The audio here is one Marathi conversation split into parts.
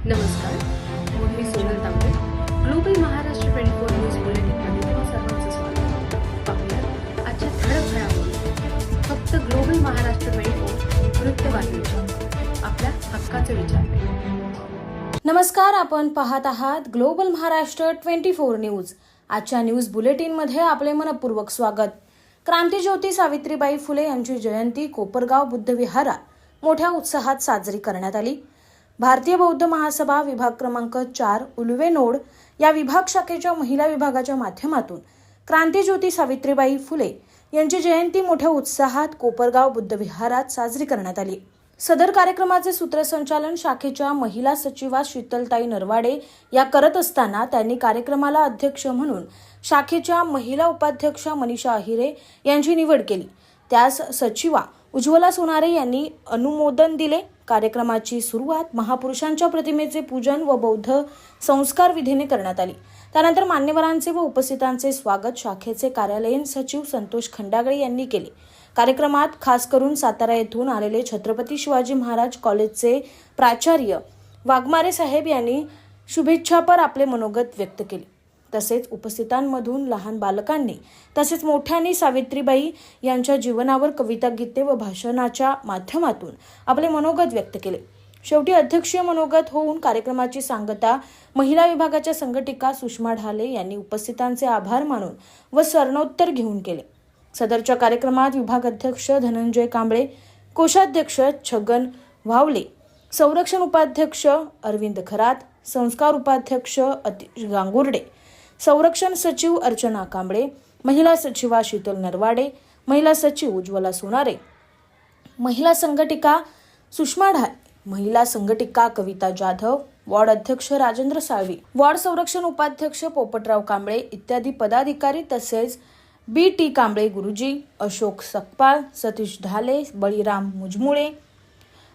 नमस्कार, मी सोनल तांबे. ग्लोबल महाराष्ट्र 24 न्यूज बुलेटिनमध्ये तुम्हा सर्वांचं स्वागत. पाहूया आजच्या ठळक घडामोडी. फक्त ग्लोबल महाराष्ट्र 24 वृत्तवाहिनीच्या आपल्या हक्काचे विचार. नमस्कार, आपण पाहत आहात ग्लोबल महाराष्ट्र 24 न्यूज. आजच्या न्यूज बुलेटिनमध्ये आपले मनपूर्वक स्वागत. क्रांतीज्योती सावित्रीबाई फुले यांची जयंती कोपरगाव बुद्ध विहारात मोठ्या उत्साहात साजरी करण्यात आली. भारतीय बौद्ध महासभा विभाग क्रमांक 4 उलवे नोड या विभाग शाखेच्या महिला विभागाच्या माध्यमातून क्रांतीज्योती सावित्रीबाई फुले यांची जयंती मोठ्या उत्साहात कोपरगाव बुद्ध विहारात साजरी करण्यात आली. सदर कार्यक्रमाचे सूत्रसंचालन शाखेच्या महिला सचिवा शीतलताई नरवाडे या करत असताना त्यांनी कार्यक्रमाला अध्यक्ष म्हणून शाखेच्या महिला उपाध्यक्षा मनीषा अहिरे यांची निवड केली. त्यास सचिवा उज्ज्वला सोनारे यांनी अनुमोदन दिले. कार्यक्रमाची सुरुवात महापुरुषांच्या प्रतिमेचे पूजन व बौद्ध संस्कार विधीने करण्यात आली. त्यानंतर मान्यवरांचे व उपस्थितांचे स्वागत शाखेचे कार्यालयीन सचिव संतोष खंडागळे यांनी केले. कार्यक्रमात खास करून सातारा येथून आलेले छत्रपती शिवाजी महाराज कॉलेजचे प्राचार्य वाघमारे साहेब यांनी शुभेच्छापर आपले मनोगत व्यक्त केले. तसेच उपस्थितांमधून लहान बालकांनी तसेच मोठ्यांनी सावित्रीबाई यांच्या जीवनावर कविता, गीते व भाषणाच्या माध्यमातून आपले मनोगत व्यक्त केले. शेवटी अध्यक्षीय मनोगत होऊन कार्यक्रमाची सांगता महिला विभागाच्या संघटिका सुषमा ढाले यांनी उपस्थितांचे आभार मानून व सरनोत्तर घेऊन केले. सदरच्या कार्यक्रमात विभाग अध्यक्ष धनंजय कांबळे, कोषाध्यक्ष छगन वावले, संरक्षण उपाध्यक्ष अरविंद खरात, संस्कार उपाध्यक्ष अतिश गांगुर्डे, संरक्षण सचिव अर्चना कांबळे, महिला सचिवा शीतल नरवाडे, महिला सचिव उज्ज्वला सोनारे, महिला संघटिका सुषमा ढाले, महिला संघटिका कविता जाधव, वॉर्ड अध्यक्ष राजेंद्र साळवी, वॉर्ड संरक्षण उपाध्यक्ष पोपटराव कांबळे इत्यादी पदाधिकारी तसेच बी.टी. कांबळे गुरुजी, अशोक सकपाळ, सतीश ढाले, बळीराम मुजमुळे,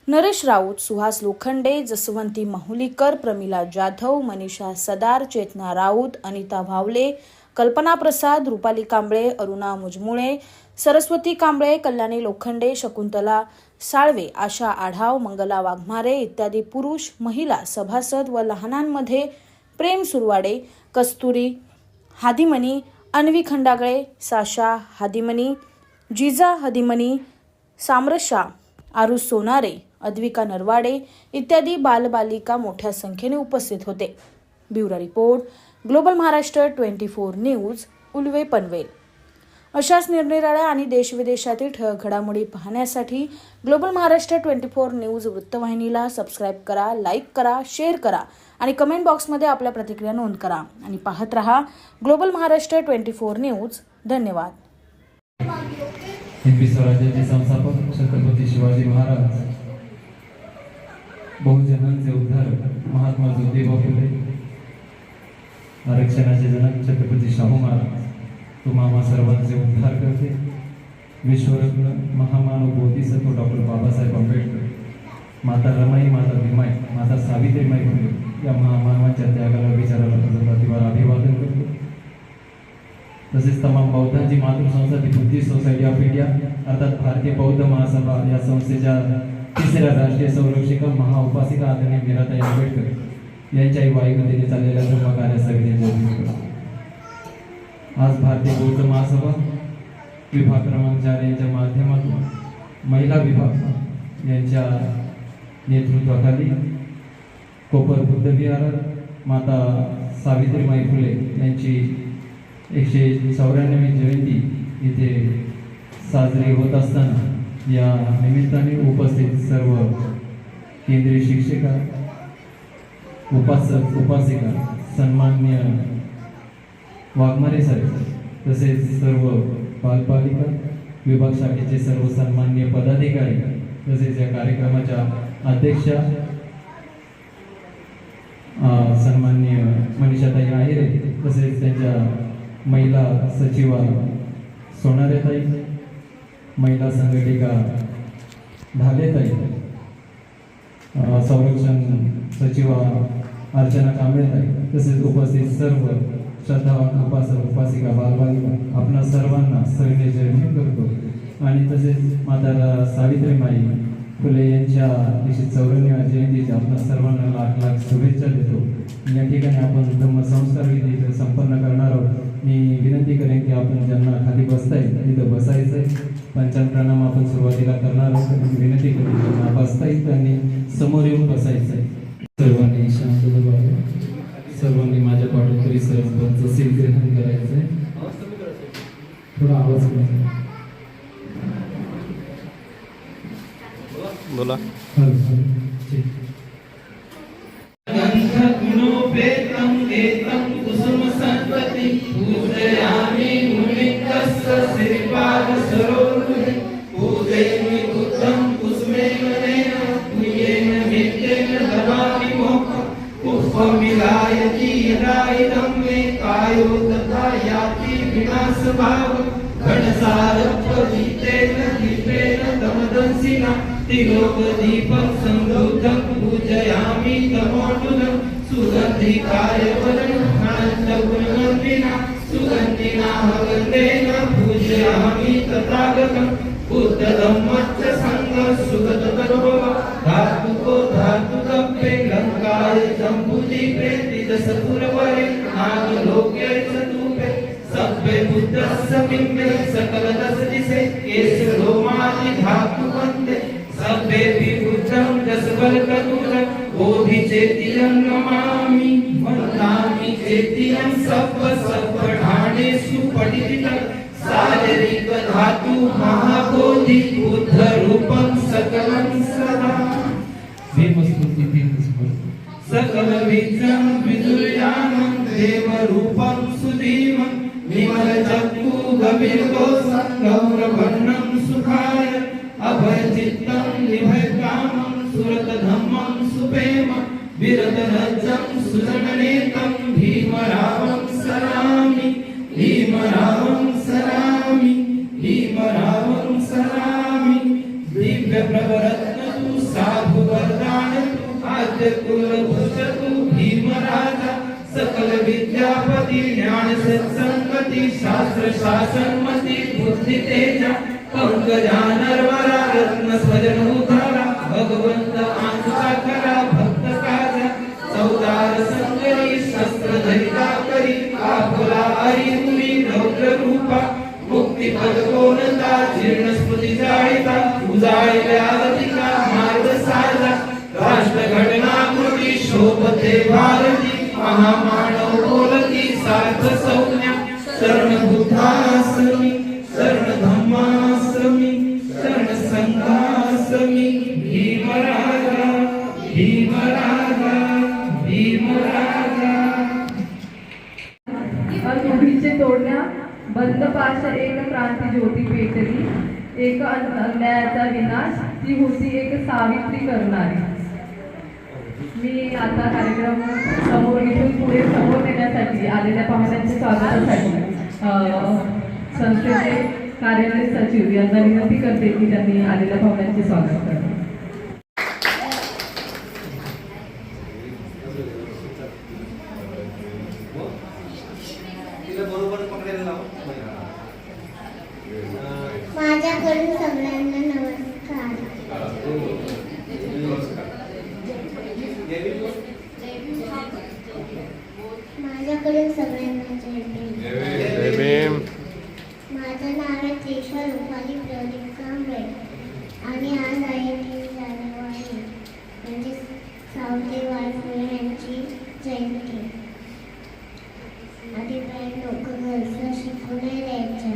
नरेश राऊत, सुहास लोखंडे, जसवंती माहुलीकर, प्रमिला जाधव, मनीषा सदार, चेतना राऊत, अनिता भावले, कल्पना प्रसाद, रुपाली कांबळे, अरुणा मुजमुळे, सरस्वती कांबळे, कल्याणी लोखंडे, शकुंतला साळवे, आशा आढाव, मंगला वाघमारे इत्यादी पुरुष, महिला सभासद व लहानांमध्ये प्रेम सुरवाडे, कस्तुरी हादिमनी, अन्वी खंडागळे, साशा हादिमनी, जिजा हादिमनी, सामरशा आरुष सोनारे, अद्विका नरवाडे इत्यादी बालबालिका मोठ्या संख्येने उपस्थित होते. Bureau report, global Maharashtra 24 news, Ulwe Panvel. अशाच निरनिराळ्या आणि देशविदेशातील ठळक घडामोडी पाहण्यासाठी ग्लोबल महाराष्ट्र 24 न्यूज वृत्तवाहिनीला सबस्क्राईब करा, लाईक करा, शेअर करा आणि कमेंट बॉक्समध्ये आपल्या प्रतिक्रिया नोंद करा आणि पाहत रहा ग्लोबल महाराष्ट्र 24 न्यूज. धन्यवाद. हिंदवी स्वराज्याचे संस्थापक छत्रपती शिवाजी महाराज, बहुजनांचे उद्धारक महात्मा ज्योतिबा फुले, आरक्षणाचे जनक छत्रपती शाहू महाराज, तुम्हा सर्वांचे उद्धार करते विश्वरत्न महामानव बोधिसत्व डॉक्टर बाबासाहेब आंबेडकर, माता रमाई, माता भीमाई, माता सावित्रीबाई फुले या महामानवांच्या त्यागाला विचाराला प्रतिभार अभिवादन करतो. तसेच तमाम बौद्धांची मातृसंस्था ती बुद्धिस्ट सोसायटी ऑफ इंडिया अर्थात भारतीय बौद्ध महासभा या संस्थेच्या तिसऱ्या राष्ट्रीय संरक्षिका महाउपासिका आदरणीय मीराताई आंबेडकर यांच्याही वायुगतीने चाललेल्या धर्म कार्यासाठी आज भारतीय बौद्ध महासभा विभाग क्रमांक 4 यांच्या माध्यमातून महिला विभाग यांच्या नेतृत्वाखाली कोपर बुद्ध विहारात माता सावित्रीबाई फुले यांची 194वी जयंती इथे साजरी होत असताना या निमित्ताने उपस्थित सर्व केंद्रीय शिक्षिका, उपासक, उपासिका, सन्माननीय वाघमारे साहेब तसेच सर्व बालबालिका विभाग शाखेचे सर्व सन्माननीय पदाधिकारी तसेच या कार्यक्रमाच्या अध्यक्षा सन्माननीय मनीषाताई अहिरे तसेच त्यांच्या महिला सचिवा सोनारेताई, महिला संघटिका ढालेताई, संरक्षण सचिवा अर्चना कांबळेताई तसेच उपस्थित सर्व श्रद्धावान उपासक, उपासिका, बालबालिका आपणा सर्वांना सविनय करतो आणि तसेच माता सावित्रीबाई फुले यांच्या 194व्या जयंतीच्या आपल्या सर्वांना लाख लाख शुभेच्छा. या ठिकाणी आपण धम्मसंस्कार विधी संपन्न करणार आहोत. मी विनंती करेन की आपण ज्यांना खाली बसता येईल तिथं बसायचं आहे. पंचांग प्राणायाम आपण सुरुवातीला करणार आहोत. मी विनंती करेन ज्यांना बसता येईल त्यांनी समोर येऊन बसायचं आहे. सर्वांनी शांत व्हावं. सर्वांनी माझ्या पाठोपाठी सरपंच सील ग्रहण करायचं आहे. थोडा आवाज करा. बोला. ठीक. दीपं संबुद्धं पूजयामि तमोऽनुदं सुगन्धिकाय वर्णनान्तगुणमन्विना सुगन्धिना गन्धेन पूजयामि तथागतं बुद्धधम्मच्च संघं सुगतकरो धातुको धातुकप्पे लङ्काय जम्बुदीपे दिदसपुरवरे नागलोके चतुपे सभ्ये बुद्धस्य बिम्बे सकलदशदिशे केशरोमादि धातुवन्ते सभ्येऽपि बुद्धं दशबलकतुलं बोधिचेतिलं नमामि वन्दामि चेतिलं सप्तसप्तढाणेषु पठितं शारीरिक धातु महाबोधि बुद्धरूपं सकलं सदा सकलविद्यं विदुर्यानं देवरूपं सुधीमं विमलचक्षु गभीरकोशं गौरवर्णं सुखाय अभयचित्तं निभयकामं सुरतधम्मं सुप्रेमं विरतरजं सुजननेतं भीमरावं सरामि भीमरावं सरामि भीमरावं सरामि दिव्यप्रवरत्नतु साधुवरदानतु आद्यकुलभूषतु भीमराजा सकल विद्यापति ज्ञान सत्संगति शास्त्र शासनमति बुद्धि तेजा पंकजानरवरा रत्न स्वजन उधारा भगवंत आंचा करा भक्त काजा चौदार संगरी शस्त्र धरिता करी आपुला हरी मुनी रौद्र रूपा मुक्ती पद कोणता जीर्ण स्मृती जाळिता उजाळल्या अधिका मार्ग साजा राष्ट्र घटना कृती शोभते भारती महामानव बोलती सार्थ संज्ञा शरण बुद्धासमी शरण धम्मासमी शरण संघासमी भीमराजा भीमराजा भीमराजा. मुठीचे तोडण्या बंद पाश एक क्रांती ज्योती पेटली एक अन्यायाचा विनाश ती होती एक सावित्री करणारी. मी आता कार्यक्रम समोर इथून पुढे समोर नेण्यासाठी आलेल्या पाहुण्यांच्या स्वागतासाठी संस्थेचे कार्यालय सचिव यांना विनंती करते की त्यांनी आलेल्या पाहुण्यांचे स्वागत करावे. माझ्याकडून सगळ्यांना नमस्कार. माझ्याकडून सगळ्यांना जय भीम. माझं नाव आहे केशव रुपाली प्रदीप कांबळे आणि आज आहे 3 जानेवारी म्हणजे सावित्रीबाई फुले यांची जयंती. आधीपर्यंत लोक गर्ल्सला शिकू नाही द्यायच्या.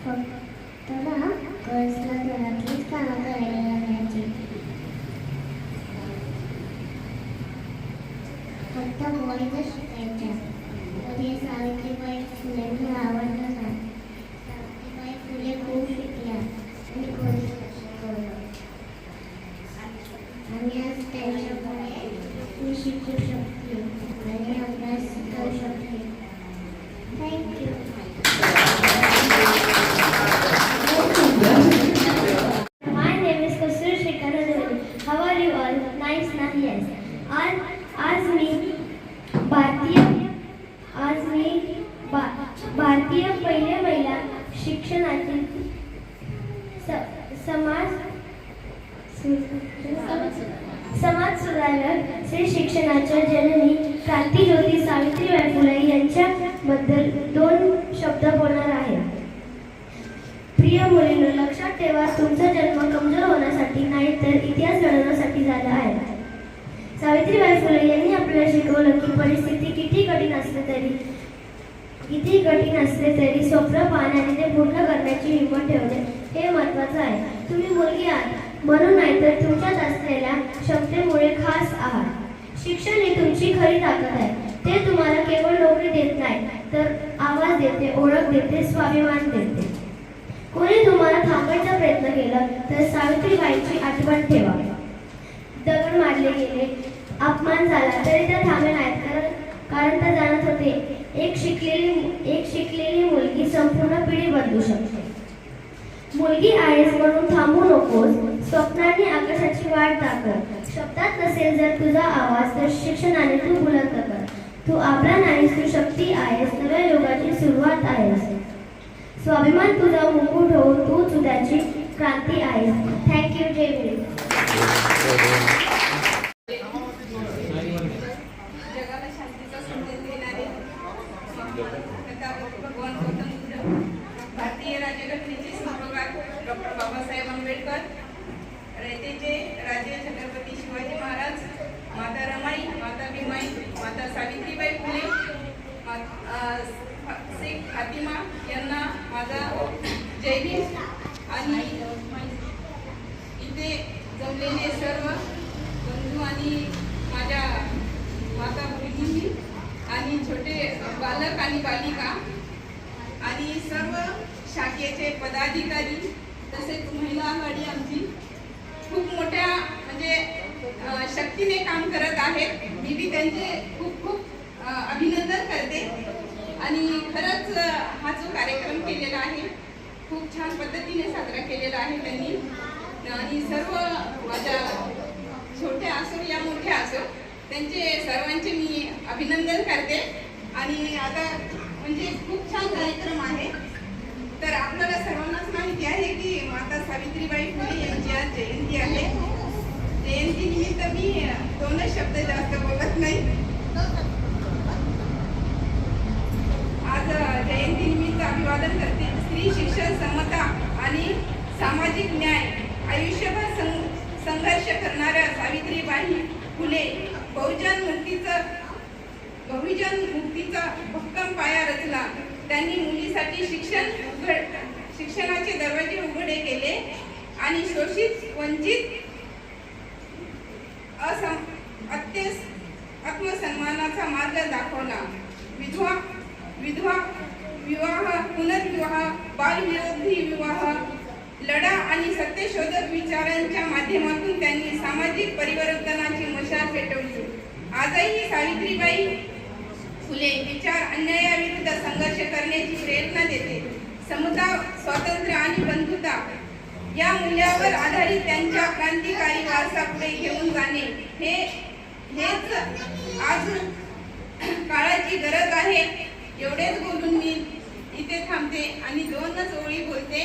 फक्त गर्ल्सला घरातलीच कामं करायला लागायची. फक्त बॉईजच शिकायच्या. तर हे सावित्रीबाई फुलेंना आवडलं नाही. सावित्रीबाई फुले खूप शिकल्या आणि गर्ल्सला शिकवलं आणि आज त्यांच्यामुळे मी शिकू शकते आणि अभ्यास करू शकते. Thank you. My name is Kasur Shekaradori. How are you all? Nice, nice. Yes. आज मी भारतीय पहिल्या महिला शिक्षणातील समाज सुधारक, स्त्री शिक्षणाच्या जननी आज तुमचा जन्म कमजोर होण्यासाठी नाही तर इतिहास घडवण्यासाठी झाला आहे. सावित्रीबाई फुले यांनी आपल्याला शिकवलं की परिस्थिती किती कठीण असले तरी स्वप्न पाहणे आणि ते पूर्ण करण्याची हिंमत ठेवणे हे महत्त्वाचं आहे. तुम्ही मुलगी आहात म्हणून नाही तर तुमच्यात असलेल्या क्षमतेमुळे खास आहात. शिक्षण ही तुमची खरी ताकद आहे. ते तुम्हाला केवळ नोकरी देत नाही तर आवाज देते, ओळख देते, स्वाभिमान देते. कोणी तुम्हाला थांबवायचा प्रयत्न केला तर सावित्रीबाईंची आठवण ठेवा. दगड मारले गेले, अपमान झाला तरी त्या थांबले नाहीत, कारण त्या जाणत होते एक शिकलेली मुलगी संपूर्ण पिढी बदलू शकते. मुलगी आहेस म्हणून थांबू नकोस, स्वप्नांनी आकाशाची वाट दाखव. शब्दात नसेल जर तुझा आवाज तर शिक्षणाने तू बुलंद कर. तू आपला नाहीस, तू शक्ती आहेस, नव्या युगाची सुरुवात आहेस. स्वाभिमान तुझा मुकुट हो, तू उद्याची क्रांती आहेस. थँक्यू. जय भीम. जगाला शांतीचा संदेश देणारे भगवान गौतम बुद्ध, भारतीय राज्यघटनेचे संस्थापक डॉक्टर बाबासाहेब आंबेडकर, रयतेचे राजे छत्रपती शिवाजी महाराज, माता रमाई, माता भीमाई, माता सावित्रीबाई फुले, शेख फातिमा यांना माझा जय भीम. आणि इथे जमलेले सर्व बंधू आणि माझ्या माता भगिनी आणि छोटे बालक आणि बालिका आणि सर्व शाखेचे पदाधिकारी तसेच महिला आघाडी आमची खूप मोठ्या म्हणजे शक्तीने काम करत आहेत. मी बी त्यांचे खूप खूप अभिनंदन करते. आणि खरंच हा जो कार्यक्रम केलेला आहे खूप छान पद्धतीने साजरा केलेला आहे त्यांनी. आणि सर्व माझ्या छोट्या असो या मोठ्या असो त्यांचे सर्वांचे मी अभिनंदन करते. आणि आता म्हणजे खूप छान कार्यक्रम आहे. तर आपल्याला सर्वांनाच माहिती आहे की माता सावित्रीबाई फुले यांची आज जयंती आहे. जयंती निमित्त मी दोनच शब्द जास्त बोलत नाही. आज जयंती निमित्त अभिवादन करते. स्त्री शिक्षण, समता आणि सामाजिक न्याय आयुष्यभर संघर्ष करणाऱ्या सावित्रीबाई फुले बहुजन मुक्तीचा भक्कम पाया रचला. त्यांनी मुलीसाठी शिक्षणाचे दरवाजे उघडे केले आणि शोषित, वंचित, आत्मसन्मानाचा मार्ग दाखवला. विधवा विवाह, पुनर्विवाह, बालविरोधी विवाह लढा आणि सत्यशोधक विचारांच्या माध्यमातून त्यांनी सामाजिक परिवर्तनाची मशाल पेटवली. आजही सावित्रीबाई फुले विचार अन्यायाविरुद्ध संघर्ष करण्याची प्रेरणा देते. समता, स्वातंत्र्य आणि बंधुता या मूल्यावर आधारित त्यांच्या क्रांतिकारी वारसा पुढे घेऊन जाणे हेच आज काळाची गरज आहे. एवढेच बोलून मी इथे थांबते आणि दोनच ओळी बोलते.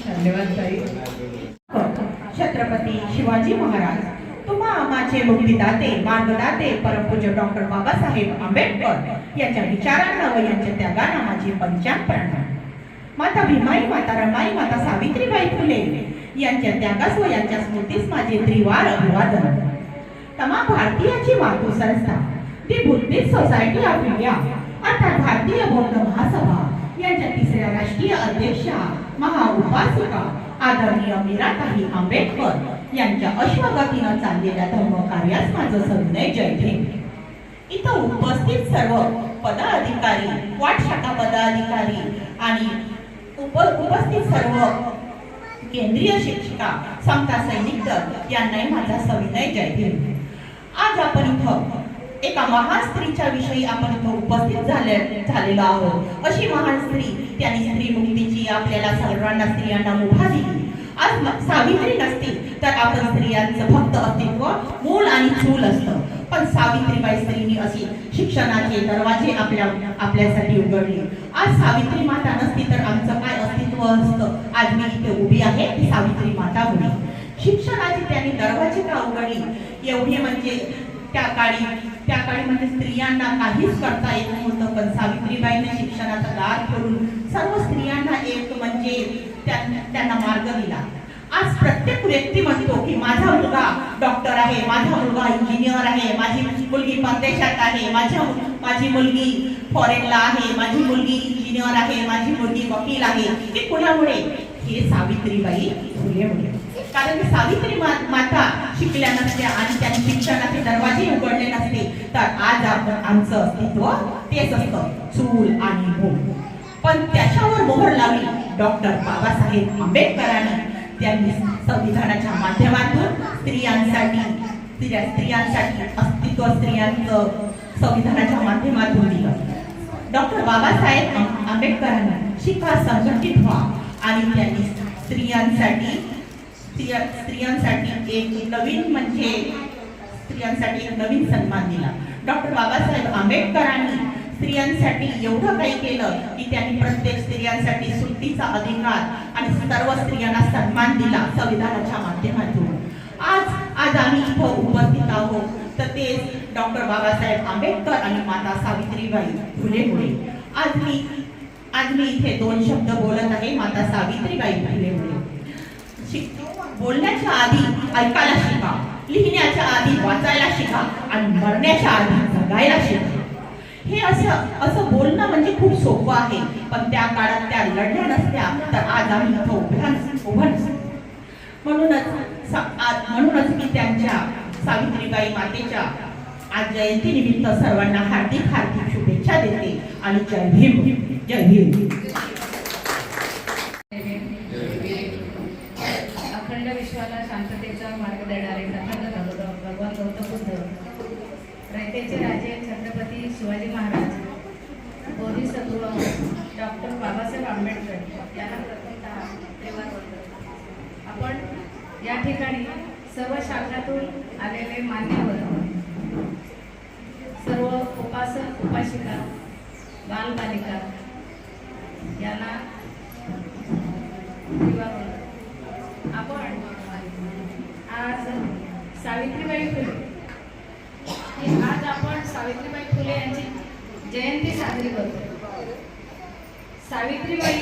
धन्यवाद ताई. छत्रपती शिवाजी महाराज, तुम्हा आम्हाचे मुक्तीदाते, मार्गदाते, परमपूज्य डॉक्टर बाबासाहेब आंबेडकर यांच्या विचारांना व यांच्या त्यागांना माझी पंचांग प्रणाम. माता भीमाई, माता रमाई, माता सावित्रीबाई फुले यांच्या त्यागास व यांच्या स्मृतीस माझे त्रिवार अभिवादन. तमाम भारतीयाची मातृ संस्था दी बुद्धिस्ट सोसायटी ऑफ इंडिया अर्थात भारतीय बौद्ध महासभा यांच्या 3ऱ्या राष्ट्रीय अध्यक्षा महाउपासिका आदरणीय मीराताई आंबेडकर यांच्या अश्वगतीनं चाललेल्या धर्मकार्यास माझं सविनय जय भीम. इथं उपस्थित सर्व पदाधिकारी, वाट शाखा पदाधिकारी आणि उपस्थित सर्व केंद्रीय शिक्षिका, समता सैनिक दल यांनाही माझा सविनय जय भीम. आज आपण इथं एका महान स्त्रीच्या विषयी आपण इथं उपस्थित झालेलो आहोत. अशी महान स्त्री, त्यांनी स्त्री मुक्तीची आपल्याला सर्वांना स्त्रियांना मुभा दिली. आज सावित्री नसती तर आपण स्त्रियांचं फक्त अस्तित्व मूल आणि चूल असतं. पण पण सावित्रीबाई स्त्रीनी अशी शिक्षणाचे दरवाजे आपल्यासाठी उघडले. आज सावित्री माता नसती तर आमचं काय अस्तित्व असतं? आज मी इथे उभी आहे ती सावित्री माता मुळे. शिक्षणाचे त्यांनी दरवाजे का उघडली? एवढे म्हणजे त्या काळी म्हणजे स्त्रियांना काहीच करता येत नव्हतं, पण सावित्रीबाईंनी शिक्षणाचा दार खोलून सर्व स्त्रियांना एक म्हणजे त्यांना मार्ग दिला. आज प्रत्येक व्यक्ती म्हणतो की माझा मुलगा डॉक्टर आहे, माझा मुलगा इंजिनियर आहे, माझी मुलगी परदेशात आहे, माझी मुलगी फॉरेनला आहे, माझी मुलगी इंजिनियर आहे, माझी मुलगी वकील आहे. हे कोणामुळे? हे सावित्रीबाई फुलेमुळे. कारण की सावित्री माता शिकल्या नसत्या आणि त्यांनी शिक्षणाचे दरवाजे उघडले नसते तर आज आमचं अस्तित्व तेच असतं, चूल आणि मूल. पण त्याच्यावर मोहर लावली डॉक्टर बाबासाहेब आंबेडकरांनी. त्यांनी संविधानाच्या माध्यमातून स्त्रियांसाठी अस्तित्व स्त्रियांचं संविधानाच्या माध्यमातून दिलं. डॉक्टर बाबासाहेब आंबेडकरांनी शिका, संघटित व्हा आणि त्यांनी स्त्रियांसाठी एक नवीन सन्मान दिला. डॉक्टर बाबासाहेब आंबेडकरांनी स्त्रियांसाठी एवढं काही केलं की त्यांनी प्रत्येक स्त्रियांसाठी सुट्टीचा अधिकार आणि सर्व स्त्रियांना सन्मान दिला संविधानाच्या माध्यमातून. आज आम्ही इथं उपस्थित आहोत तर ते डॉक्टर बाबासाहेब आंबेडकर आणि माता सावित्रीबाई फुलेमुळे. आज मी इथे 2 शब्द बोलत आहे माता सावित्रीबाई फुलेमुळे. बोलण्याच्या आधी ऐकायला शिका, लिहिण्याच्या आधी वाचायला शिका आणि मरण्याच्या आधी जगायला शिका. हे असं बोलणं म्हणजे खूप सोपं आहे, पण त्या काळात त्या लढल्या नसत्या तर आज आम्ही इथं उभं नसतो. म्हणूनच मी त्यांच्या सावित्रीबाई मातेच्या आज जयंतीनिमित्त सर्वांना हार्दिक शुभेच्छा देते आणि जय भीम. जय भीम. अखंड विश्वाला शांततेचा मार्ग देणारे प्रखंड भगवान गौतम बुद्ध, रयतेचे राजे छत्रपती शिवाजी महाराज, बोधिसत्व डॉक्टर बाबासाहेब आंबेडकर यांना प्रथमतः देवार वंदन. आपण या ठिकाणी सर्व शाखातून आलेले मान्यवर, सर्व उपासक उपासिका, बालबालिका यांना देवार वंदन. आपण आज सावित्रीबाई फुले आज आपण सावित्रीबाई फुले यांची जयंती साजरी करतो. सावित्रीबाई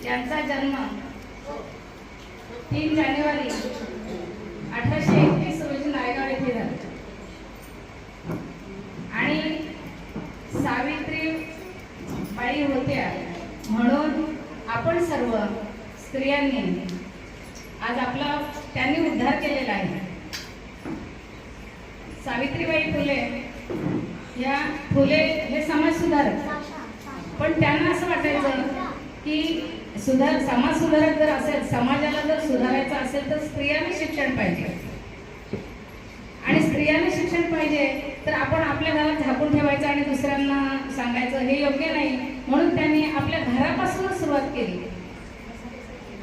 यांचा जन्म 3 जानेवारी 1831 रोजी नायगाव येथे झाला आणि सावित्रीबाई होत्या म्हणून आपण सर्व स्त्रियांनी आज आपला त्यांनी उद्धार केलेला आहे. सावित्रीबाई फुले या फुले हे समाज सुधारक, पण त्यांना असं वाटायचं की समाज सुधारक जर असेल, समाजाला जर सुधारायचं असेल तर स्त्रियांनी शिक्षण पाहिजे आणि स्त्रियांनी शिक्षण पाहिजे तर आपण आपल्या घरात झाकून ठेवायचं आणि दुसऱ्यांना सांगायचं हे योग्य नाही. म्हणून त्यांनी आपल्या घरापासूनच सुरुवात केली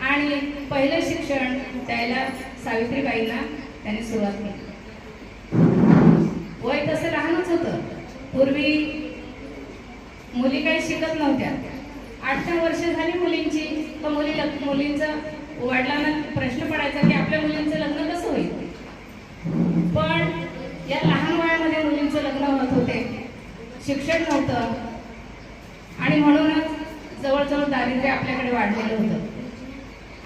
आणि पहिलं शिक्षण द्यायला सावित्रीबाईंना त्यांनी सुरुवात केली. वय तसं लहानच होतं. पूर्वी मुली काही शिकत नव्हत्या. 8 वर्ष झाली मुलींची तर मुलींचं वडिलांना प्रश्न पडायचा की आपल्या मुलींचं लग्न कसं होईल. पण या लहान वयामध्ये मुलींचं लग्न होत होते, शिक्षण नव्हतं आणि म्हणूनच जवळजवळ दारिद्र्य आपल्याकडे वाढलेलं होतं.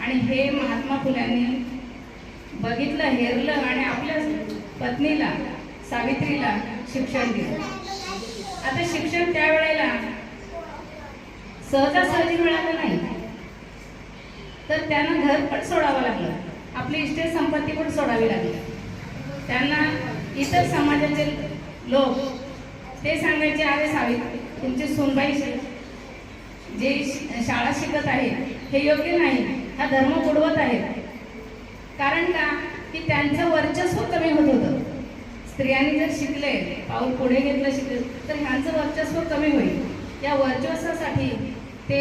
आणि हे महात्मा फुल्यांनी बघितलं, हेरलं आणि आपल्या पत्नीला सावित्रीला शिक्षण दिलं. आता शिक्षण त्यावेळेला सहजासहजी मिळालं नाही तर त्यांना घर पण सोडावं लागलं, आपली इस्टेट संपत्ती पण सोडावी लागली. त्यांना इतर समाजाचे लोक ते सांगायचे, अरे सावित्री तुमची सूनबाई जे शाळा शिकत आहे हे योग्य नाही, हा धर्म बुडवत आहे. कारण का की त्यांचं वर्चस्व कमी होत होतं. स्त्रियांनी जर शिकले, पाऊल पुढे घेतलं, शिकले तर ह्यांचं वर्चस्व कमी होईल. या वर्चस्वासाठी ते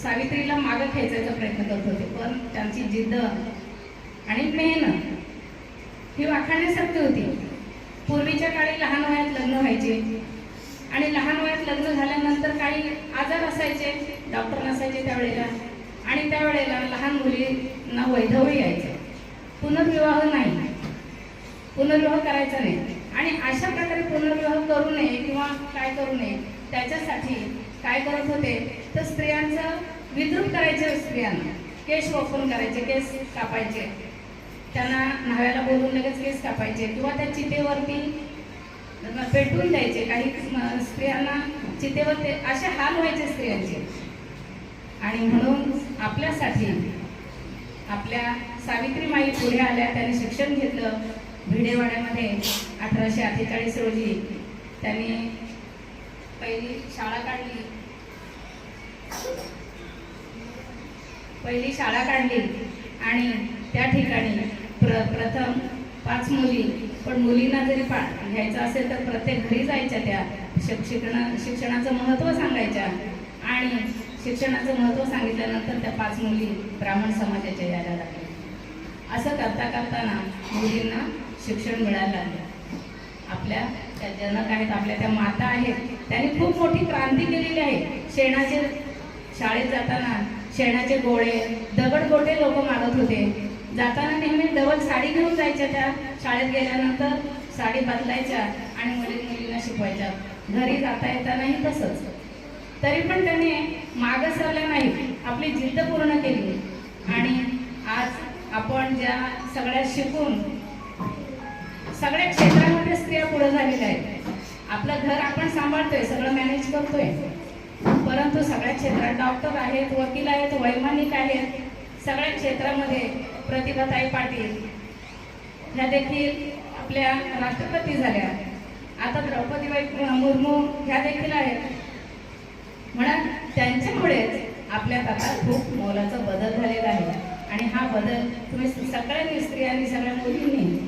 सावित्रीला मागं खेचायचा प्रयत्न करत होते. पण त्यांची जिद्द आणि मेहनत ही वाखाणण्यासारखी होती. पूर्वीच्या काळी लहान वयात लग्न व्हायचे आणि लहान वयात लग्न झाल्यानंतर काही आजार असायचे, डॉक्टर नसायचे त्यावेळेला, आणि त्यावेळेला लहान मुलींना वैधव्य यायचे. पुनर्विवाह नाही, पुनर्विवाह करायचा नाही. आणि अशा प्रकारे पुनर्विवाह करू नये किंवा काय करू नये त्याच्यासाठी काय करत होते तर स्त्रियांचं विद्रूप करायचे, स्त्रियांना केस ओपन करायचे, केस कापायचे, त्यांना न्हाव्याला बोलून लगेच केस कापायचे किंवा त्या चितेवरती पेटवून द्यायचे. काही स्त्रियांना चितेवर ते असे हाल व्हायचे स्त्रियांचे. आणि म्हणून आपल्यासाठी आपल्या सावित्रीमाई पुढे आल्या, त्यांनी शिक्षण घेतलं भिडेवाड्यामध्ये. 1848 रोजी त्यांनी पहिली शाळा काढली आणि त्या ठिकाणी प्रथम 5 मुली, पण मुलींना जरी घ्यायचं असेल तर प्रत्येक घरी जायच्या, त्या शिक्षणाचं महत्त्व सांगायच्या. आणि शिक्षणाचं महत्त्व सांगितल्यानंतर त्या 5 मुली ब्राह्मण समाजाच्या यायला लागल्या. असं करता करताना मुलींना शिक्षण मिळायला लागलं. आपल्या त्या जनक आहेत, आपल्या त्या माता आहेत, त्यांनी खूप मोठी क्रांती केलेली आहे. शाळेत जाताना शेणाचे गोळे, दगडगोटे लोक मागत होते. जाताना नेहमी डबल साडी घेऊन जायच्या, त्या शाळेत गेल्यानंतर साडी बदलायच्या आणि मुलींना शिकवायच्या. घरी जाता येतानाही तसंच. तरी पण त्यांनी मागं सरल्या नाही, आपली जिद्द पूर्ण केली. आणि आज आपण ज्या सगळ्या शिकून सगळ्या क्षेत्रामध्ये स्त्रिया पुढे झालेल्या आहेत. आपलं घर आपण सांभाळतोय, सगळं मॅनेज करतोय, परंतु सगळ्या क्षेत्रात डॉक्टर आहेत, वकील आहेत, वैमानिक आहेत, सगळ्या क्षेत्रामध्ये प्रतिभाताई पाटील ह्या देखील आपल्या राष्ट्रपती झाल्या. आता द्रौपदीबाई मुर्मू ह्या देखील आहेत. म्हणा त्यांच्यामुळेच आपल्यात आता खूप मोलाचा बदल झालेला आहे. आणि हा बदल तुम्ही सगळ्यांनी, स्त्रियांनी, सगळ्या मुलींनी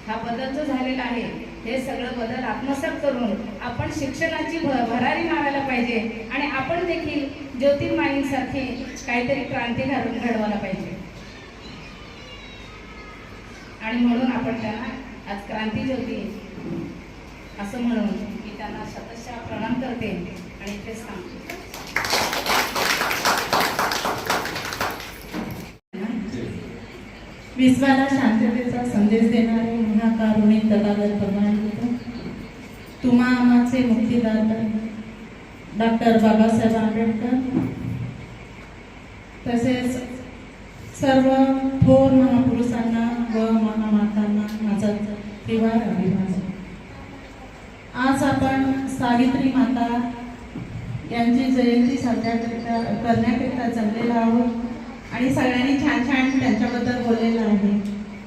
हा बदल जो झालेला आहे हे सगळं बदल आत्मसात करून आपण शिक्षणाची भरारी मारायला पाहिजे आणि आपण देखील ज्योतिर्माईंसारखी काहीतरी क्रांती घडवायला पाहिजे. आणि म्हणून आपण त्यांना आज क्रांती ज्योती असं म्हणून मी त्यांना शतशः प्रणाम करते आणि ते सांगते. विश्वाला शांततेचा संदेश देणारे महाकारुणिक तथागत भगवान बुद्ध, तुम्हा आम्हाचे मुक्तिदाता डॉक्टर बाबासाहेब आंबेडकर, तसेच सर्व थोर महापुरुषांना व महामातांना माझा त्रिवार अभिवादन. आज आपण सावित्री माता यांची जयंती साजरा करण्याकरिता जमलेलो आहोत आणि सगळ्यांनी छान छान त्यांच्याबद्दल बोललेलं आहे.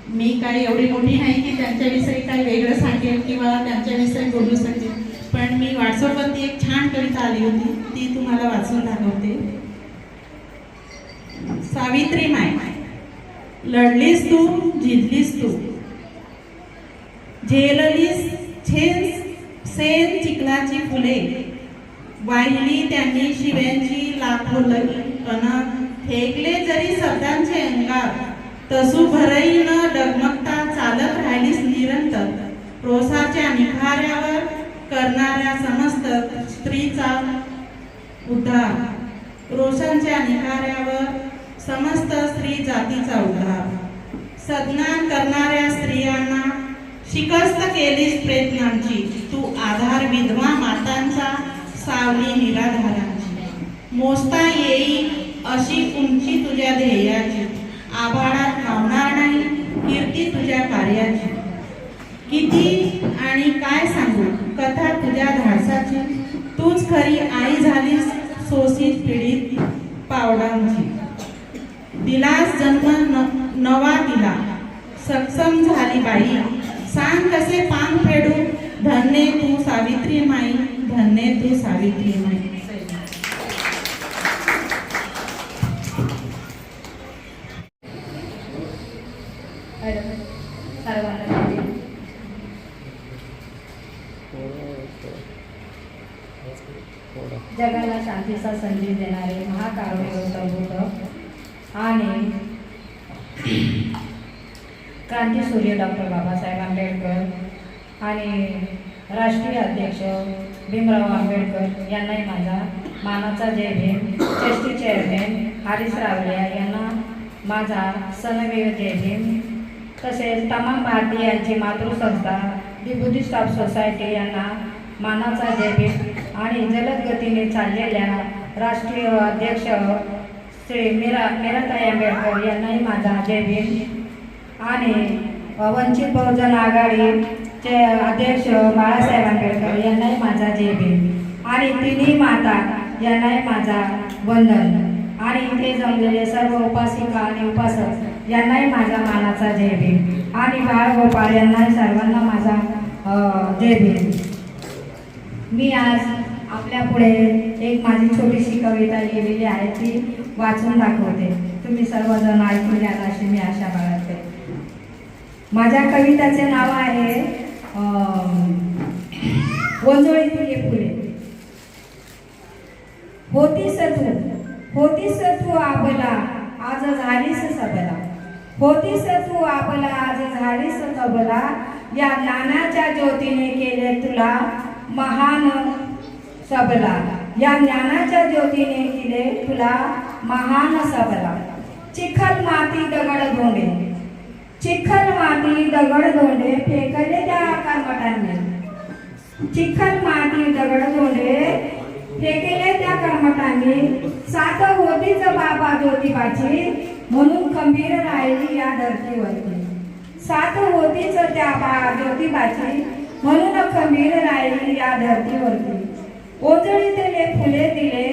मी काही एवढी मोठी नाही की त्यांच्याविषयी काही वेगळं सांगेल किंवा त्यांच्याविषयी बोलू शकेल, पण मी व्हॉट्सअपवरती एक छान कविता आली होती, ती तुम्हाला वाचून दाखवते. सावित्री माय, लढलीस तू, जिंकलीस तू, झेललीस सेन चिखलाची फुले, वाहिली त्यांनी शिव्यांची लाखो कणक, फेकले जरी शब्दांचे अंगार, तसू भरई न डगमगता चालत राहिलीस निरंतर, रोषाच्या निखाऱ्यावर करणाऱ्या समस्त स्त्रीचा उद्धार, रोषांच्या निखाऱ्यावर समस्त स्त्री जातीचा उद्धार, सज्ञान करणाऱ्या स्त्रियांना शिकस्त केलीस प्रयत्नांची, तू आधार विधवा मातांचा, सावली निराधारांची, मोजता येईल अशी उंची तुझ्या ध्येयाची, आभाळात मावणार नाही कीर्ती तुझ्या कार्याची, किती आणि काय सांगू कथा तुझ्या धाडसाची, तूच खरी आई झालीस शोषित पीडित पावडांची, दिलास जन्म नवा दिला सक्षम झाली बाई, सांग कसे पान फेडू, धन्य तू सावित्री माई, धन्य तू सावित्री माई. जगाला शांतीचा संदेश देणारे महाकारुणिक बुद्ध आणि क्रांतीसूर्य डॉक्टर बाबासाहेब आंबेडकर आणि राष्ट्रीय अध्यक्ष भीमराव आंबेडकर यांनाही माझा मानाचा जय भीम. ट्रस्टी चेअरमॅन हरीश रावलिया यांना माझा सनवीर जय भीम. तसेच तमाम भारतीयांची मातृसंस्था दी बुद्धिस्ट ऑफ सोसायटी यांना मानाचा जय भीम. आणि जलद गतीने चाललेल्या राष्ट्रीय अध्यक्ष श्री मीराताई आंबेडकर यांनाही माझा जय भीम. आणि वंचित बहुजन आघाडीचे अध्यक्ष बाळासाहेब आंबेडकर यांनाही माझा जय भीम. आणि तिन्ही माता यांनाही माझा वंदन. आणि इथे जमलेले सर्व उपासिका आणि उपासक यांनाही माझा मानाचा जय भीम. आणि बाळगोपाळ यांनाही सर्वांना माझा जय भीम. मी आज आपल्या पुढे एक माझी छोटीशी कविता लिहिलेली आहे, ती वाचून दाखवते. तुम्ही सर्वजण ऐकून घ्याल अशी मी आशा बाळगते. माझ्या कविताचे नाव आहे वंजोळीतील फुले. होतीस तू आबला आज झालीस सबला. होतीस तू आबला आज झालीस सबला. या ज्ञानाच्या ज्योतीने केले तुला महान सबला. या ज्ञानाच्या ज्योतीने केले तुला महान सबला. चिखल माती दगड धोंडे. चिखल माती दगड धोंडे फेकले त्या कर्मठांनी. चिखल माती दगड धोंडे फेकले त्या कर्मठांनी. साथ होतीच बाबा ज्योतिबाची म्हणून खंबीर राहिली या धरतीवरती. साथ होतीच त्या ज्योतिबाची म्हणून खंबीर राहिली या धरतीवरती. ओंजळी दिले फुले दिले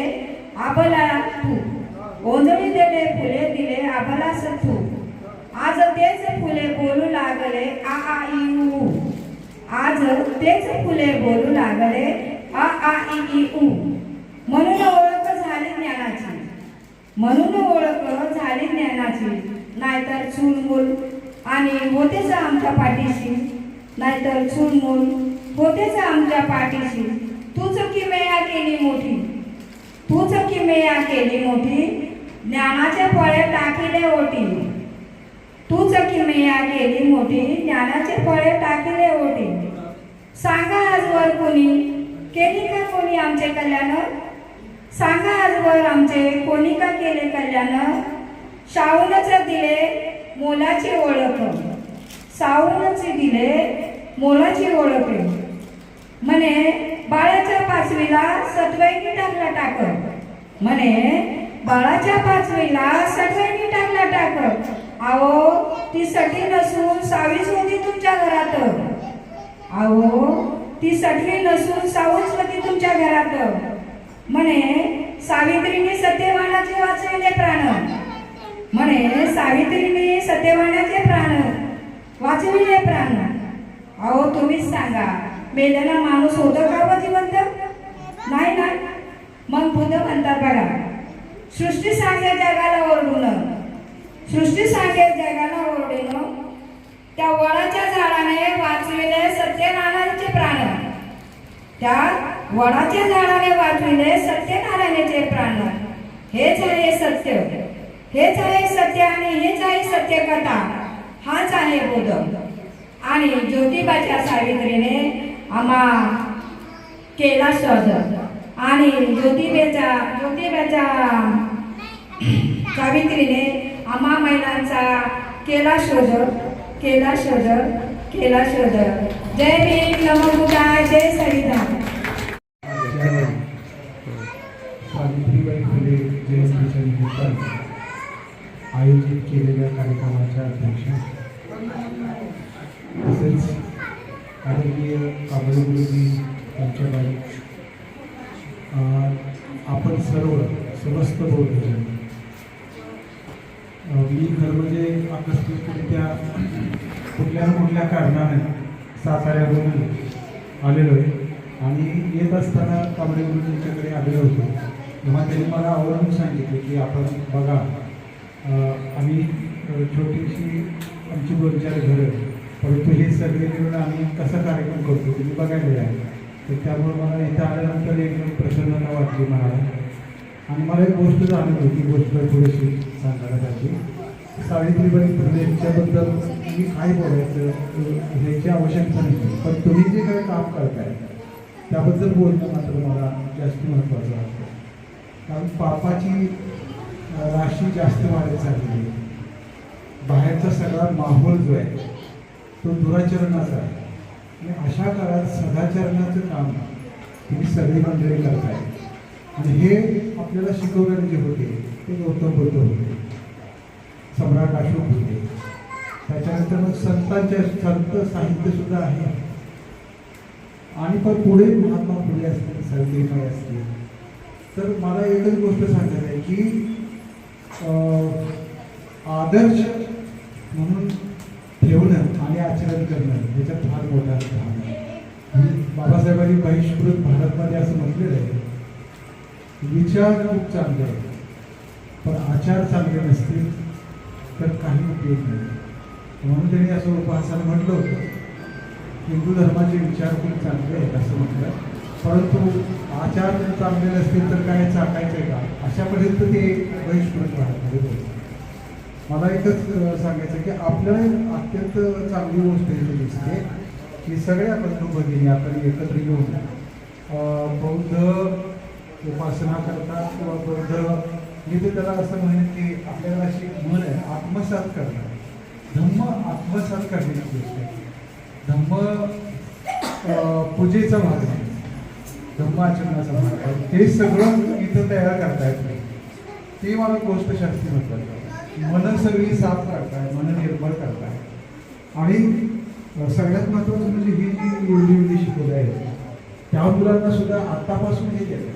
आबला तू. ओंजळी दिले फुले दिले आबलास तू. आज तेच फुले बोलू लागले आ आ ई ऊ. आज तेच फुले बोलू लागले आ आ ई ऊ. म्हणून ओळख झाली ज्ञानाची. म्हणून ओळख झाली ज्ञानाची. नाहीतर चूलमूल आणि होतेच आमच्या पाठीशी. नाहीतर चूलमूल होतेच आमच्या पाठीशी. तूच किमया केली मोठी. तूच किमया केली मोठी. ज्ञानाचे फळे टाकिले ओटी. तूच किमया केली मोठी. ज्ञानाचे फळे टाकिले ओटी. सांगा आजवर कोणी केली का कोणी आमचे कल्याण. सांगा आजवर आमचे कोणी का केले कल्याण. शाहूनच दिले मोलाची ओळख. शाहूनच दिले मोलाची ओळख. म्हणे बाळाच्या पाचवीला सटवाईनी टाकला टाक. म्हणे बाळाच्या पाचवीला सटवाईनी टाकला टाक. अहो ती सटी नसून सावीच होती तुमच्या घरात. अहो ती सटवी नसून सावच होती तुमच्या घरात. म्हणे सावित्रीने सत्यवानाचे वाचविले प्राण. म्हणे सावित्रीने सत्यवानाचे प्राण वाचविले प्राण. अहो तुम्हीच सांगा मेलेला माणूस होतो का व जिवंत. नाही ना. मग बुद्ध म्हणतात बघा, सृष्टी सांगे जगाला ओरडून. सृष्टी सांगे जगाला ओरडून. त्या वडाच्या झाडाने वाचविले सत्यनारायणाचे प्राण. त्या वडाच्या झाडाने वाचविले सत्यनारायणाचे प्राण. हेच आहे सत्य. हेच आहे सत्य आणि हेच आहे सत्यकथा. हाच आहे बुद्ध. आणि ज्योतिबाच्या सावित्रीने आम्हा केला शोध. आणि ज्योतिबाच्या सावित्रीने आम्हा महिलांचा केला शोध. केला शोध. केला शोध. जय भीम. नमो बुद्धाय. जय संविधान. सावित्रीबाई फुले जयंतीच्या निमित्ताने आयोजित केलेल्या कार्यक्रमाच्या अध्यक्षा तसेच आदरणीय कांबळे गुरुजी यांच्याबाई, आपण समस्त बौद्धजन, मी खरं म्हणजे आकस्मिकरित्या कुठल्या कारणाने साताऱ्यावरून आलेलो आहे आणि येत असताना कांबळे गुरुजींच्याकडे आलेलो होतो. तेव्हा त्यांनी मला आवर्जून सांगितले की आपण बघा, आम्ही छोटीशी आमची 2-4 घरं, परंतु हे सगळे मिळून आम्ही कसा कार्यक्रम करतो तुम्ही बघायला आहे. तर त्यामुळे मला इथं आल्यानंतर एकदम प्रसन्नता वाटली मला. आणि मला एक गोष्ट जाणवली, ती गोष्ट थोडीशी सांगायला पाहिजे. सावित्रीबाई फुले यांच्याबद्दल मी काय बोलायचं ह्याची आवश्यकता नाही, पण तुम्ही जे काही काम करताय त्याबद्दल बोलणं मात्र मला जास्त महत्त्वाचं वाटतं. कारण पापाची राशी जास्त वाढत चाललेली आहे. बाहेरचा सगळा माहोल जो आहे तो दुराचरणाचा आहे आणि अशा काळात सदाचरणाचं काम तुम्ही सगळी मंडळी करताय. आणि हे आपल्याला शिकवणारे जे होते ते गौतम बुद्ध होते, सम्राट अशोक होते, त्याच्यानंतर मग संत साहित्य सुद्धा आहे. आणि पण पुढे महात्मा फुले असतील, सावित्रीबाई असतील. तर मला एकच गोष्ट सांगायची आहे की आदर्श म्हणून ठेवणं आणि आचरण करणं याच्यात फार मोठा भाग आहे. बाबासाहेबांनी बहिष्कृत भारतमध्ये असं म्हटलेलं आहे, विचार खूप चांगले आहेत पण आचार चांगले नसतील तर काही उपयोग नाही. म्हणून त्यांनी असं उपहासानं म्हटलं होतं, हिंदू धर्माचे विचार खूप चांगले आहेत असं म्हटलं, परंतु आचार चांगले नसतील तर काय चाकायचं आहे का, अशापर्यंत ते बहिष्कृत भारतमध्ये बोलतात. मला एकच सांगायचं की आपल्याला अत्यंत चांगली गोष्ट इथे दिसते की सगळ्या बंधू भगिनी आपण एकत्र येऊन बौद्ध उपासना करतात किंवा बौद्ध, मी तर त्याला असं म्हणेन की आपल्याला अशी म्हण आहे, आत्मसात करणं. धम्म आत्मसात करण्याची गोष्ट आहे. धम्म पूजेचा भाग आहे, धम्म आचरणाचा भाग आहे. हे सगळं इथं तयार करतायत नाही, ती मला गोष्ट शास्त्री महत्वाची आहे. मन सगळी साफ करताय, मन निर्मळ करताय. आणि सगळ्यात महत्त्वाचं म्हणजे ही जी एवढी शिकवली आहे त्या मुलांना सुद्धा आत्तापासून हे केलं.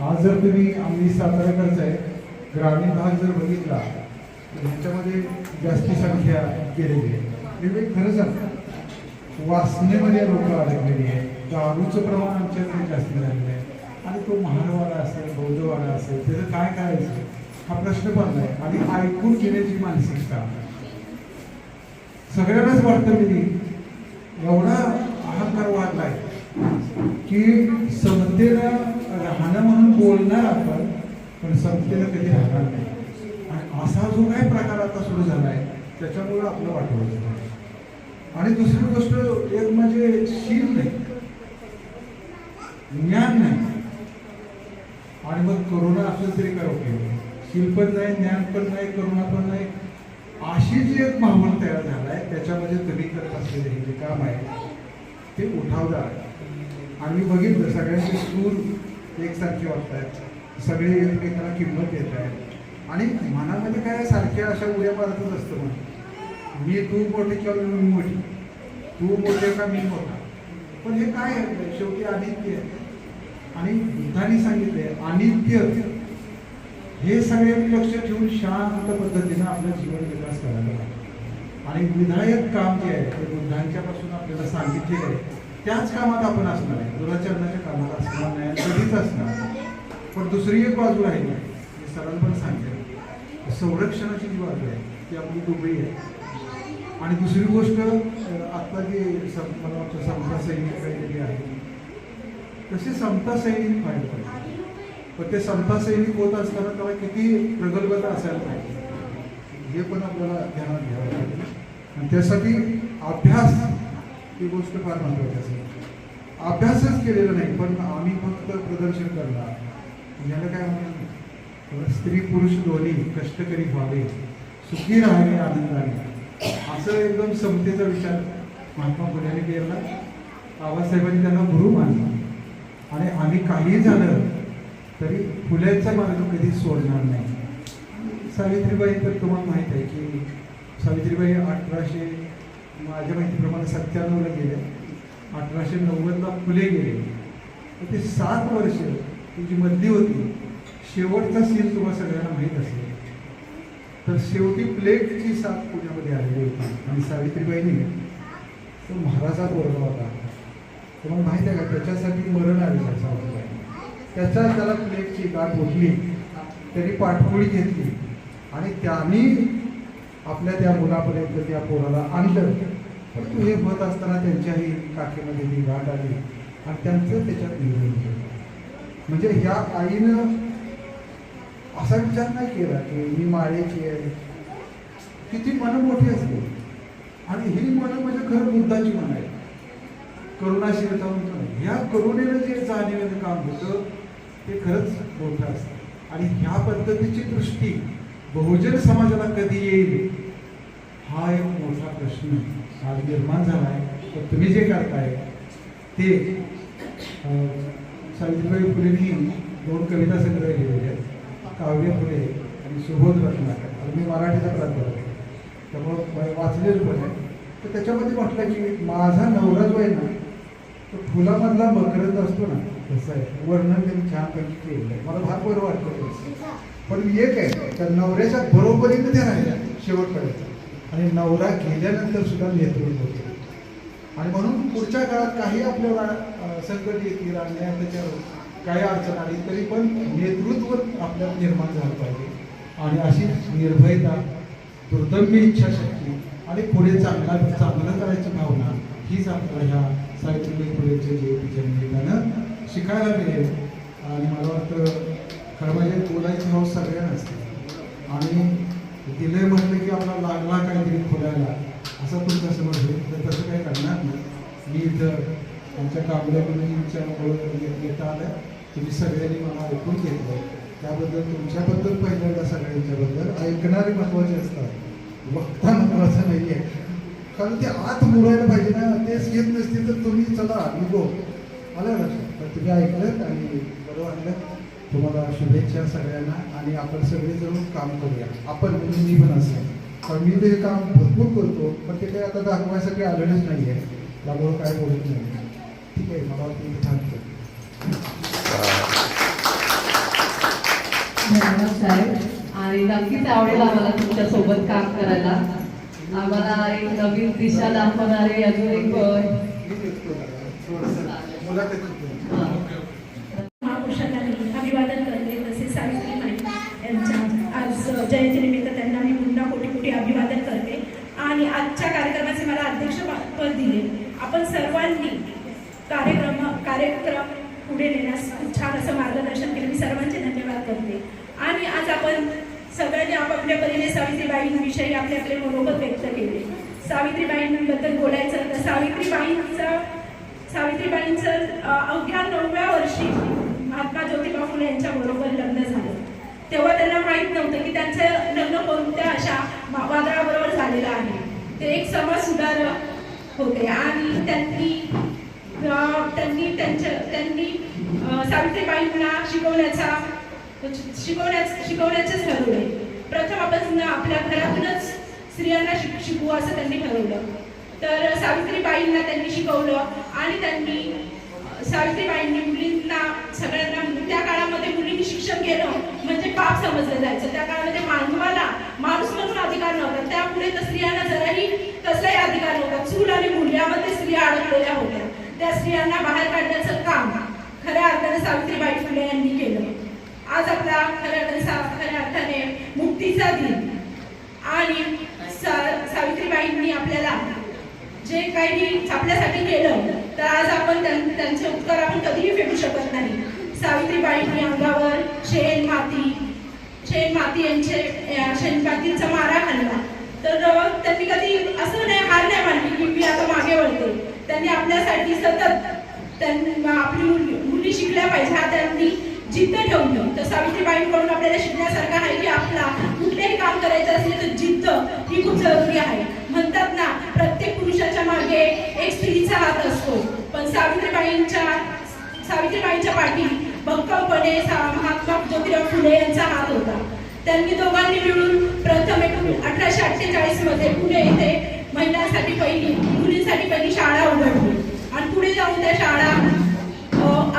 आज जर तुम्ही आम्ही साताऱ्याकडचा आहे ग्रामीण भाग जर बघितला तर ह्याच्यामध्ये जास्ती संख्या गेलेली आहे. हे खरंच आहे, वासनेमध्ये लोक अडकलेली आहे, दारूचं प्रमाण आमच्याकडे जास्त झालेलं आहे. आणि तो महारवाडा असेल, बौद्धवाडा असेल, त्याचं काय करायचं हा प्रश्न पडला आहे. आणि ऐकून घेण्याची मानसिकता सगळ्यांनाच वाटतं मी एवढा अहंकार वाढला आहे की समतेला राहणं म्हणून बोलणार आपण, पण समतेला कधी राहणार नाही. आणि असा जो काही प्रकार आता सुरू झाला आहे त्याच्यामुळं आपलं वाटवलं. आणि दुसरी गोष्ट एक म्हणजे शील नाही, ज्ञान नाही. आणि मग करुणा असेल तरी काय उपयोग, शील पण नाही, ज्ञान पण नाही, करुणा पण नाही. अशी जी एक माहोल तयार झाला आहे त्याच्यामध्ये तुम्ही करत असलेले हे जे काम आहे ते उठावदार आहे. आणि मी बघितलं सगळ्यांचे सूर एकसारखे वाटत आहेत, सगळे एकमेकाला किंमत देत आहेत. आणि मनामध्ये काय सारख्या अशा उड्या मारतच असतं, मग मी तू मोठी किंवा मी मोठी, तू मोठे का मी मोठा. पण हे काय आहे, शेवटी अनित्य आहे. आणि बुद्धांनी सांगितले अनित्य हे सगळ्यांनी लक्ष ठेवून शांत पद्धतीनं आपला जीवन विकास करायला लागतो. आणि विधायक काम जे आहे ते बुद्धांच्यापासून आपल्याला सांगितलेलं आहे त्याच कामात आपण असणार आहे, दुराचरणाच्या कामात असणार नाही, कधीच असणार. पण दुसरी एक बाजू आहे, मी सरळपणे सांगते, संरक्षणाची जी बाजू आहे ती आपली दुबळी आहे. आणि दुसरी गोष्ट आत्ता जे मला वाटतं समता सैनिक काहीतरी आहे तसे समता सैनिक व्हायला पाहिजे. पण ते समता सैनिक होत असताना त्याला किती प्रगल्भता असायला पाहिजे हे पण आपल्याला ध्यानात घ्यावं लागेल. आणि त्यासाठी अभ्यास ही गोष्ट फार महत्त्वाची असेल. अभ्यासच केलेला नाही पण आम्ही फक्त प्रदर्शन करणार याला काय म्हणतात, स्त्री पुरुष दोन्ही कष्टकरी व्हावे, सुखी राहावे आनंदाने, असं एकदम समतेचा विचार महात्मा फुलेंनी केला. बाबासाहेबांनी त्यांना गुरु मानला. आणि आम्ही काही झालं तरी फुलेंचा मार्ग कधी सोडणार नाही. सावित्रीबाई तर तुम्हाला माहीत आहे की सावित्रीबाई 1800 माझ्या माहितीप्रमाणे 97ला गेले, 1890ला फुले गेले. तर ते 7 वर्ष ती जी मधली होती, शेवटचा सीन तुम्हाला सगळ्यांना माहीत असेल. तर शेवटी प्लेगची साथ पुण्यामध्ये आलेली होती आणि सावित्रीबाईंनी तो महाराजा पोरगा होता, तुम्हाला माहीत आहे का, त्याच्यासाठी मरण आलेलं सावित्रीबाई. त्याला प्लेगची गाठ उठली, त्यांनी पाठपोळी घेतली आणि त्यांनी आपल्या त्या मुलापर्यंत त्या पोराला आणलं. परंतु हे होत असताना त्यांच्याही काखेमध्ये ती गाठ आली आणि त्यांचं त्याच्यात नियोजन केलं. म्हणजे ह्या आईनं असा विचार नाही केला की मी माळेची आहे, की ती मनं मोठी असते आणि ही मनं म्हणजे खरं बुद्धाची मन आहे. करुणाशीलता म्हणतो ना, ह्या करुणेनं जे जाणीवेनं काम होतं ते खरंच मोठं असतं. आणि ह्या पद्धतीची दृष्टी बहुजन समाजाला कधी येईल हा एक मोठा प्रश्न आज निर्माण झाला आहे. तर तुम्ही जे करताय ते सावित्रीबाई फुलेंनी 2 कविता संग्रह लिहिलेले आहेत, काव्य फुले आणि सुबोध रत्नाकर. आणि मी मराठीचा प्राध्यापक आहे त्यामुळं वाचलेलं पण आहे. तर त्याच्यामध्ये म्हटलं की माझा नवरा जो आहे ना तो फुलामधला मकरंद असतो ना तसं आहे. वर्णन त्यांनी छानपैकी केलेलं आहे, मला फार बरं वाटलं तसं. पण एक आहे त्या नवऱ्याच्या बरोबरीने त्या राहिल्या शेवटपर्यंत आणि नवरा गेल्यानंतर सुद्धा नेतृत्व होते. आणि म्हणून पुढच्या काळात काही आपल्याला संकट येतील आणि त्याच्यावर काही अडचण आली तरी पण नेतृत्व आपल्याला निर्माण झालं पाहिजे. आणि अशी निर्भयता, दुर्दम्य इच्छाशक्ती आणि पुढे चांगलं करायची भावना हीच आपल्याला ह्या सावित्रीबाई फुलेंच्या जयंतीच्या निमित्तानं शिकायला मिळेल. आणि मला वाटतं खरं म्हणजे बोलायची हौस सगळ्यांना असते आणि दिलंय म्हटलं की आपला लागला काहीतरी खोलायला असं तुमचं समज होईल. तर तसं काही करणार नाही. मी इथं आमच्या कांबळे मुलींच्या येता आलं, तुम्ही सगळ्यांनी मला ऐकून घेतलं त्याबद्दल तुमच्याबद्दल पहिल्यांदा सगळ्यांच्याबद्दल ऐकणारे महत्त्वाचे असतात, वक्ता महत्त्वाचं नाही आहे. कारण ते आत मुरायला पाहिजे ना, तेच घेत नसतील तर तुम्ही चला निघो आलं लक्षात. तर तुम्ही ऐकलं आणि बरं वाटलं. तुम्हाला शुभेच्छा सगळ्यांना. आणि आपण सगळे जरूर काम करूया. आपण म्हणजे मी पण असेल कारण मी ते काम भरपूर करतो पण ते काही आता दाखवायसाठी आलेलंच नाही आहे त्यामुळं काय बोलत नाही. ठीक आहे, मला वाटतं थांबतो. धन्यवाद साहेब. आणि नक्कीच आवडेल आम्हाला तुमच्या सोबत काम करायला. आम्हाला एक नवीन दिशा दाखवणारे अजून एक महापुरुषांना अभिवादन करते. तसेच सावित्रीबाई यांच्या आज जयंतीनिमित्त त्यांना मी पुन्हा कोटी कोटी अभिवादन करते. आणि आजच्या कार्यक्रमाचे मला अध्यक्षपद दिले. आपण सर्वांनी कार्यक्रम पुढे नेण्यास खूप छान असं मार्गदर्शन केलं. मी सर्वांचे धन्यवाद करते. आणि आज आपण सगळ्यांनी आपापल्या परीने सावित्रीबाईंविषयी आपले आपले मनोगत व्यक्त केले. सावित्रीबाईंबद्दल बोलायचं तर सावित्रीबाईंचं अवघ्या 9व्या वर्षी महात्मा ज्योतिबा फुले यांच्याबरोबर लग्न झालं. तेव्हा त्यांना माहीत नव्हतं की त्यांचं लग्न कोणत्या अशा वादळाबरोबर झालेलं आहे. ते एक समाज सुधारक होते आणि त्यांनी सावित्रीबाईंना शिकवण्याचेच ठरवले. प्रथम आपण आपल्या घरातूनच स्त्रियांना शिकवू असं त्यांनी ठरवलं. तर सावित्रीबाईंना त्यांनी शिकवलं आणि सावित्रीबाईंनी मुलींना सगळ्यांना त्या काळामध्ये मुलींनी शिक्षण घेणं म्हणजे पाप समजलं जायचं. त्या काळामध्ये मानवाला माणूस म्हणून अधिकार नव्हता. त्यापुढे तर स्त्रियांना जराही कसलाही अधिकार नव्हता. चूल आणि मूल यामध्ये स्त्रिया अडकलेल्या होत्या. त्या स्त्रियांना बाहेर काढण्याचं काम खऱ्या अर्थाने सावित्रीबाई फुले यांनी केलं. आज आपला खऱ्या अर्थाने मुक्तीचा दिन आणि सावित्रीबाईंनी आपल्याला जे काही आपल्यासाठी केलं तर आज आपण त्यांचे उपकार आपण कधीही फेडू शकत नाही. सावित्रीबाईंनी अंगावर शेण मातीचा मारा खाल्ला तर त्यांनी कधी असं नाही हार नाही मानली की मी आता मागे वळते. त्यांनी आपल्यासाठी सतत आपली मुली शिकल्या पाहिजे हा त्यांनी जिद्द ठेवली. तर सावित्रीबाईंकडून आपल्याला शिकण्यासारखं आहे की आपला कुठलेही काम करायचं असेल तर जिद्द ही खूप जरुरी आहे. म्हणतात ना प्रत्येक पुरुषाच्या मागे एक स्त्रीचा हात असतो पण सावित्रीबाईंच्या पाठी भक्कमपणे महात्मा ज्योतिबा फुले यांचा हात होता. त्यांनी दोघांनी मिळून प्रथम 1848 मध्ये पुणे येथे मुलींसाठी पहिली शाळा उघडली आणि पुढे जाऊन त्या शाळा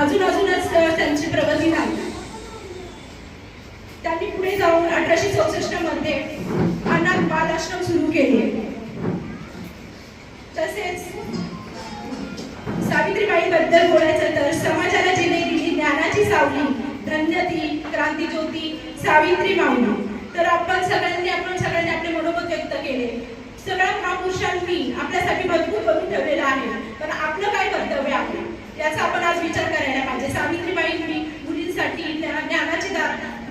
अजूनच त्यांची प्रगती झाली. त्यांनी पुढे जाऊन 1864 मध्ये अनाथ बालाश्रम सुरू केले. तसेच सावित्रीबाईंबद्दल बोलायचं तर समाजाला जिने दिली ज्ञानाची सावली धन्य ती क्रांतीज्योती सावित्री माऊली. तर आपण सगळ्यांनी आपले मनोगत व्यक्त केले. सगळ्या महापुरुषांनी आपल्यासाठी भरपूर करून ठेवलेलं आहे पण आपलं काय कर्तव्य आहे याचा आपण आज विचार करायला पाहिजे. सावित्रीबाईंनी मुलींसाठी ज्ञानाची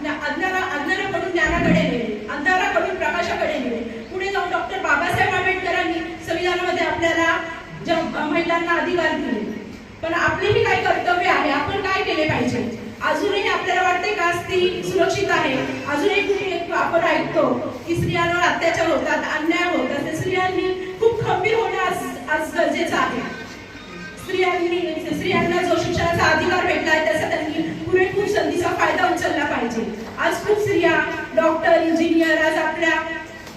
अज्ञानाकडून ज्ञानाकडे नेले. अंधाराकडून प्रकाशाकडे नेले. पुढे जाऊन डॉक्टर बाबासाहेब आंबेडकरांनी संविधानामध्ये आपल्याला महिलांना अधिकार दिले. पण आपलीही काही कर्तव्य आहे, आपण काय केले पाहिजे? अजूनही आपल्याला वाटते का स्त्री सुरक्षित आहे? अजूनही कुठे आपण ऐकतो की स्त्रियांवर अत्याचार होतात, अन्याय होतात. स्त्रियांनी खूप खंबीर होणं आज गरजेचं आहे. स्त्रियांना जो शिक्षणाचा अधिकार भेटला आहे त्याचा त्यांनी पुरेपूर संधीचा फायदा उचलला पाहिजे. आज खूप स्त्रिया डॉक्टर, इंजिनियर, आज आपल्या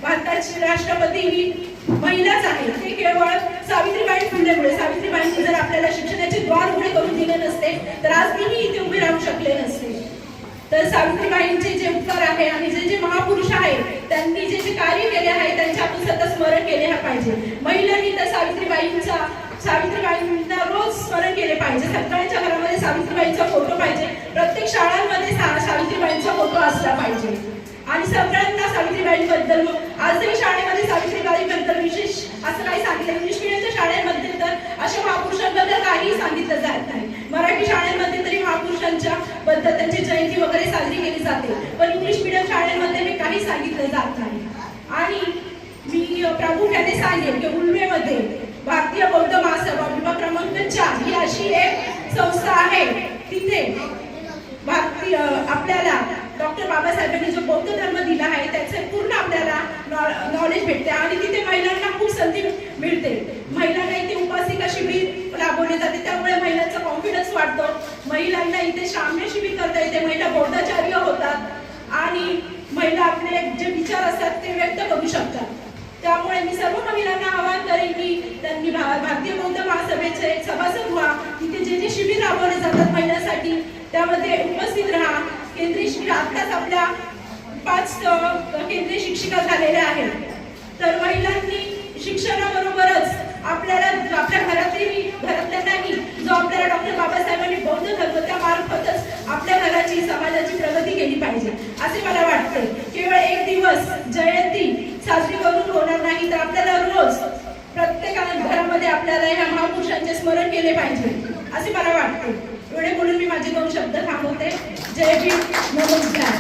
भारताची राष्ट्रपती ही महिलाच आहे. ते केवळ सावित्रीबाई फुलेमुळे. सावित्रीबाईंनी जर आपल्याला शिक्षणाचे द्वार उघडे करून दिले नसते तर आज मीही इथे उभे राहू शकले नसते. तर सावित्रीबाईंचे जे उपकार आहे आणि जे महापुरुष आहेत त्यांनी जे कार्य केले आहे त्यांचे आपण सतत स्मरण केले पाहिजे. महिलांनी तर सावित्रीबाईंना रोज स्मरण केले पाहिजे. सगळ्यांच्या घरामध्ये सावित्रीबाईंचा फोटो पाहिजे. प्रत्येक शाळांमध्ये सावित्रीबाईंचा फोटो असला पाहिजे. आणि सगळ्यांना सावित्रीबाईंबद्दल आजही शाळेमध्ये सावित्रीबाईंबद्दल विशेष असं काही सांगितलं. इंग्लिश मिडियमच्या शाळेमध्ये तर अशा महापुरुषांबद्दल काहीही सांगितलं जात नाही. मराठी शाळेमध्ये तरी महापुरुषांच्या बद्दल त्यांची जयंती वगैरे साजरी केली जाते, पण इंग्लिश मिडियम शाळेमध्ये मी काही सांगितलं जात नाही. आणि मी प्रामुख्याने सांगेन की उल्वेमध्ये भारतीय बौद्ध महासभा विभाग क्रमांक 4 ही अशी एक संस्था आहे. तिथे भारतीय आपल्याला डॉक्टर बाबासाहेबांनी जो बौद्ध धर्म दिला आहे त्याचे पूर्ण आपल्याला नॉलेज भेटते. आणि तिथे महिलांना खूप संधी मिळते. महिलांना इथे उपासिका शिबिर राबवले जाते, त्यामुळे महिलांचा कॉन्फिडन्स वाढतो. महिलांना इथे साम्य शिबिर करता येते. महिला बौद्धाचार्य होतात आणि महिला आपले जे विचार असतात ते व्यक्त करू शकतात. त्यामुळे मी सर्व महिलांना आवाहन करेन की त्यांनी भारतीय बौद्ध महासभेचे सभासद व्हा. तिथे जे शिबिर राबवले जातात महिलांसाठी त्यामध्ये उपस्थित राहा. केंद्रीय शिबिर आत्ताच आपल्या 5 केंद्रीय शिक्षिका झालेल्या आहेत. तर महिलांनी शिक्षणाबरोबरच आपल्याला आपल्या घरातल्यांनाही जो आपल्याला डॉक्टर बाबासाहेबांनी बौद्ध धर्म त्यामार्फतच आपल्या घराची समाजाची प्रगती केली पाहिजे असे मला वाटते. केवळ एक दिवस जयंती साजरी करून होणार नाही, तर आपल्याला रोज प्रत्येक घरामध्ये आपल्याला ह्या महापुरुषांचे स्मरण केले पाहिजे असे मला वाटते. एवढे बोलून मी माझे 2 शब्द थांबवते. जय भीम, नमस्कार.